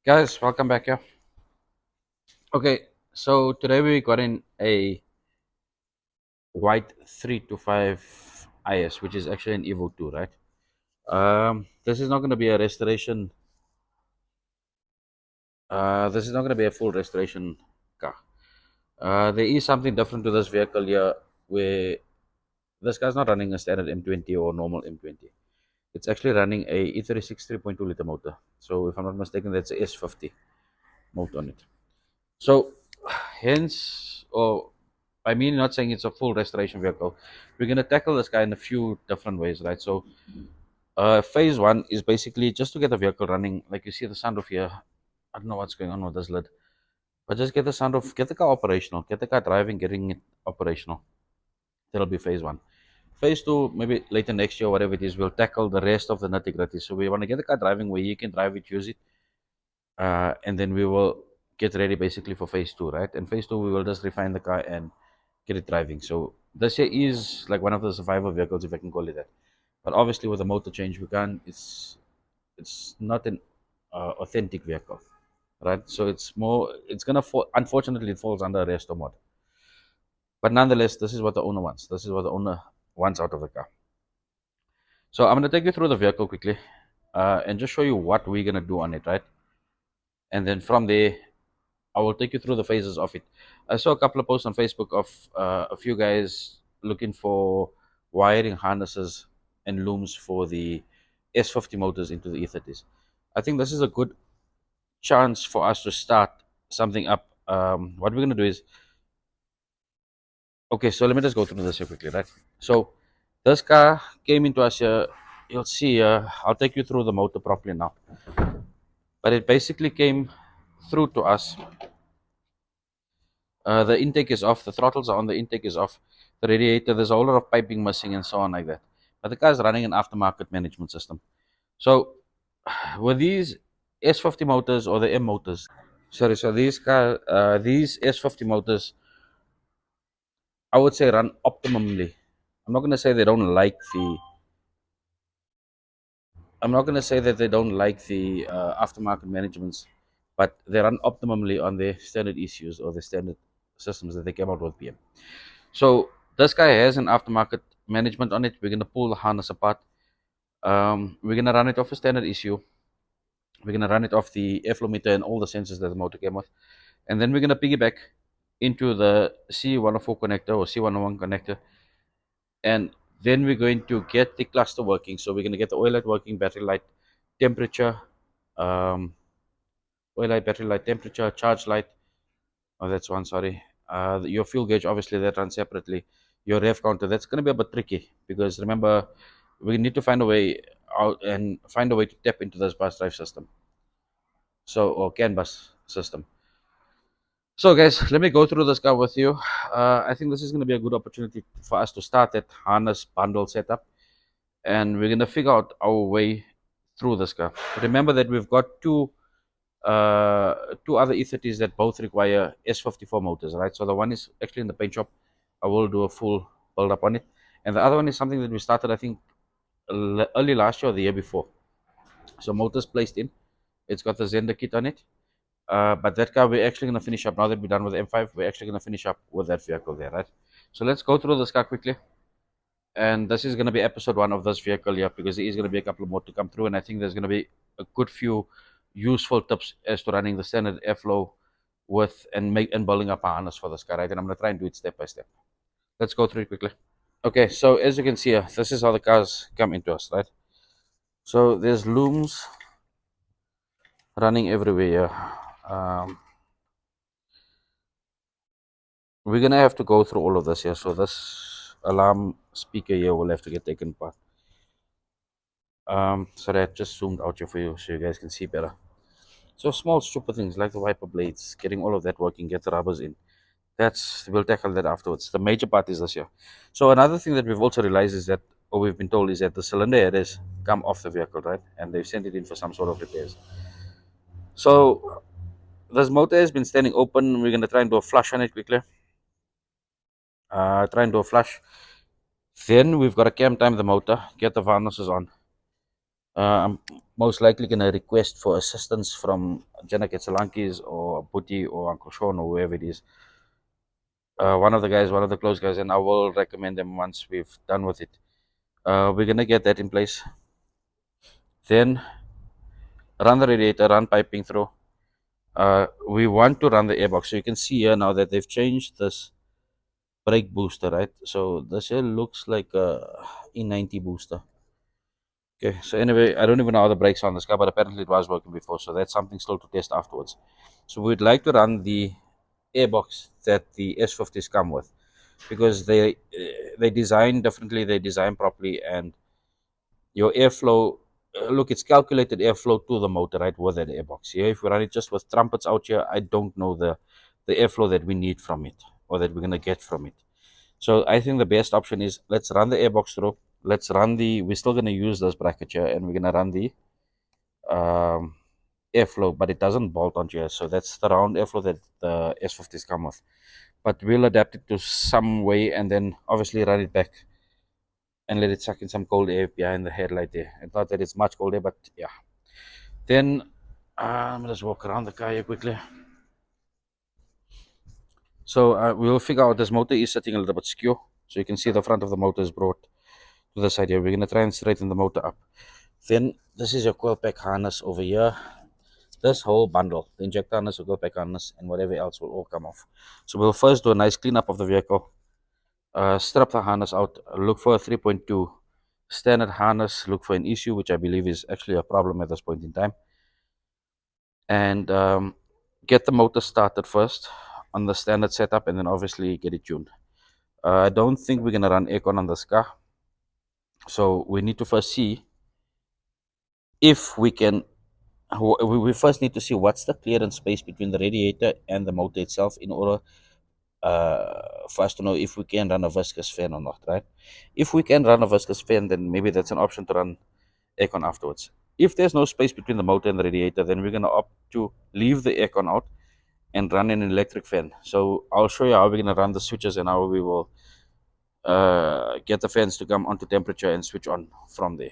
Guys, welcome back here. Okay, so today we got in a white 325 IS, which is actually an Evo 2, right? This is not going to be a restoration. This is not going to be a full restoration car. There is something different to this vehicle here, where this car's not running a standard M20 or normal M20. It's actually running a E36 3.2 liter motor. So if I'm not mistaken, that's a S50 motor on it. So, hence, or I mean, not saying it's a full restoration vehicle. We're going to tackle this guy in a few different ways, right? So, phase one is basically just to get the vehicle running. Like you see the sunroof here. I don't know what's going on with this lid, but just get the sunroof, get the car operational, get the car driving, getting it operational. That'll be phase one. Phase two, maybe later next year, whatever it is, we'll tackle the rest of the nitty gritty. So, we want to get the car driving where you can drive it, use it, and then we will get ready basically for phase two, right? And phase two, we will just refine the car and get it driving. So this here is like one of the survival vehicles, if I can call it that. But obviously, with the motor change, we can. It's not an authentic vehicle, right? So it's more. It's gonna fall. Unfortunately, it falls under a resto mod. But nonetheless, this is what the owner wants. This is what the owner wants out of the car. So I'm gonna take you through the vehicle quickly, and just show you what we're gonna do on it, right? And then from there, I will take you through the phases of it. I saw a couple of posts on Facebook of a few guys looking for wiring harnesses and looms for the S50 motors into the E30s. I think this is a good chance for us to start something up. What we're going to do is, okay, so let me just go through this here quickly, right? So this car came into us here. You'll see, I'll take you through the motor properly now. But it basically came through to us. The intake is off, the throttles are on, the intake is off, the radiator, there's a whole lot of piping missing and so on like that. But the car is running an aftermarket management system. So with these S50 motors or the M motors, sorry, so these S50 motors, I would say run optimally. I'm not going to say they don't like the, I'm not going to say that they don't like the aftermarket managements, but they run optimally on their standard ECUs or the standard systems that they came out with BM. So this guy has an aftermarket management on it. We're gonna pull the harness apart. We're gonna run it off a standard ECU. We're gonna run it off the airflow meter and all the sensors that the motor came with, and then we're gonna piggyback into the C104 connector or C101 connector, and then we're going to get the cluster working. So we're gonna get the oil light working, battery light, temperature, um, oil light, battery light, temperature, charge light. Oh, that's one. Sorry. Your fuel gauge, obviously, that runs separately. Your rev counter, that's going to be a bit tricky because remember, we need to find a way out and find a way to tap into this bus drive system. So, or CAN bus system. So, guys, let me go through this car with you. I think this is going to be a good opportunity for us to start that harness bundle setup, and we're going to figure out our way through this car. Remember that we've got two other E30s that both require S54 motors, right? So the one is actually in the paint shop. I will do a full build up on it, and the other one is something that we started, I think, early last year or the year before. So motors placed in. It's got the Zender kit on it. But that car we're actually gonna finish up now that we're done with the M5. We're actually gonna finish up with that vehicle there, right? So let's go through this car quickly. And this is going to be episode one of this vehicle here because there is going to be a couple more to come through, and I think there's going to be a good few useful tips as to running the standard airflow with and building up a harness for this car, right? And I'm going to try and do it step by step. Let's go through it quickly. Okay, so as you can see here, this is how the cars come into us, right? So there's looms running everywhere here. We're going to have to go through all of this here. So this alarm speaker here will have to get taken apart. Sorry, I just zoomed out here for you so you guys can see better. So small stupid things like the wiper blades, getting all of that working, get the rubbers in. We'll tackle that afterwards. The major part is this here. So another thing that we've also realized is that, or we've been told, is that the cylinder head has come off the vehicle, right? And they've sent it in for some sort of repairs. So this motor has been standing open. We're gonna try and do a flush on it quickly. Try and do a flush. Then we've got to cam time the motor, get the harnesses on. I'm most likely gonna request for assistance from Janak Solanki's or Putti or Uncle Sean or whoever it is. One of the guys, one of the close guys, and I will recommend them once we've done with it. We're gonna get that in place. Then run the radiator, run piping through. We want to run the airbox. So you can see here now that they've changed this brake booster, right? So this here looks like a E90 booster. Okay, so anyway, I don't even know how the brakes are on this car, but apparently it was working before, so that's something still to test afterwards. So we'd like to run the airbox that the S50s come with, because they design differently, they design properly, and your airflow, look, it's calculated airflow to the motor, right, with that airbox. Here, if we run it just with trumpets out here, I don't know the airflow that we need from it, or that we're going to get from it. So I think the best option is, let's run the airbox through. Let's run we're still going to use this bracket here, and we're going to run the airflow, but it doesn't bolt onto here. So that's the round airflow that the S50s come with. But we'll adapt it to some way, and then obviously run it back and let it suck in some cold air behind the headlight there. It's not that it's much cold air, but yeah. Then let's walk around the car here quickly. So we'll figure out this motor is sitting a little bit skew. So you can see the front of the motor is brought to the side here. We're going to try and straighten the motor up. Then this is your coil pack harness over here. This whole bundle, the injector harness, the coil pack harness, and whatever else will all come off. So we'll first do a nice cleanup of the vehicle. Strip the harness out. Look for a 3.2 standard harness. Look for an issue, which I believe is actually a problem at this point in time. And get the motor started first on the standard setup, and then obviously get it tuned. I don't think we're going to run aircon on this car. So we need to first see if we can. We first need to see what's the clearance space between the radiator and the motor itself, in order for us to know if we can run a viscous fan or not, right? If we can run a viscous fan, then maybe that's an option to run aircon afterwards. If there's no space between the motor and the radiator, then we're going to opt to leave the aircon out and run an electric fan. So I'll show you how we're going to run the switches and how we will get the fans to come onto temperature and switch on from there.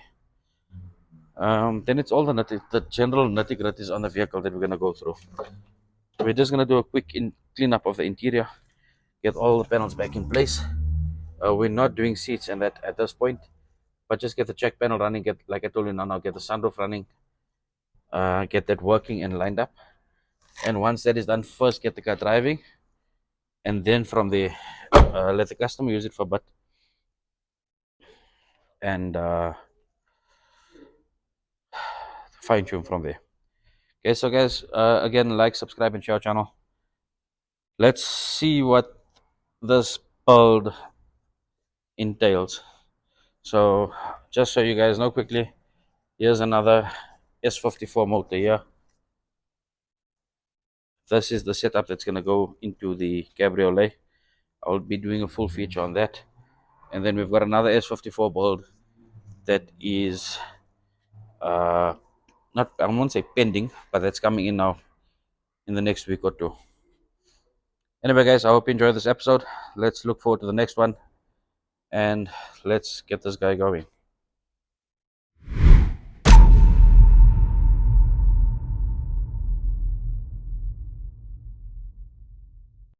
Then it's all the general nitty-gritties on the vehicle that we're going to go through. We're just going to do a quick cleanup of the interior, get all the panels back in place. We're not doing seats and that at this point, but just get the check panel running, get, like I told you now, get the sunroof running, get that working and lined up. And once that is done, first get the car driving, and then from there, let the customer use it for bit, and fine tune from there. Okay, so guys, again, like, subscribe, and share our channel. Let's see what this build entails. So just so you guys know quickly, here's another S54 motor here. This is the setup that's going to go into the cabriolet. I'll be doing a full feature on that. And then we've got another S54 build that is not, I won't say pending, but that's coming in now in the next week or two. Anyway guys, I hope you enjoyed this episode. Let's look forward to the next one, and let's get this guy going.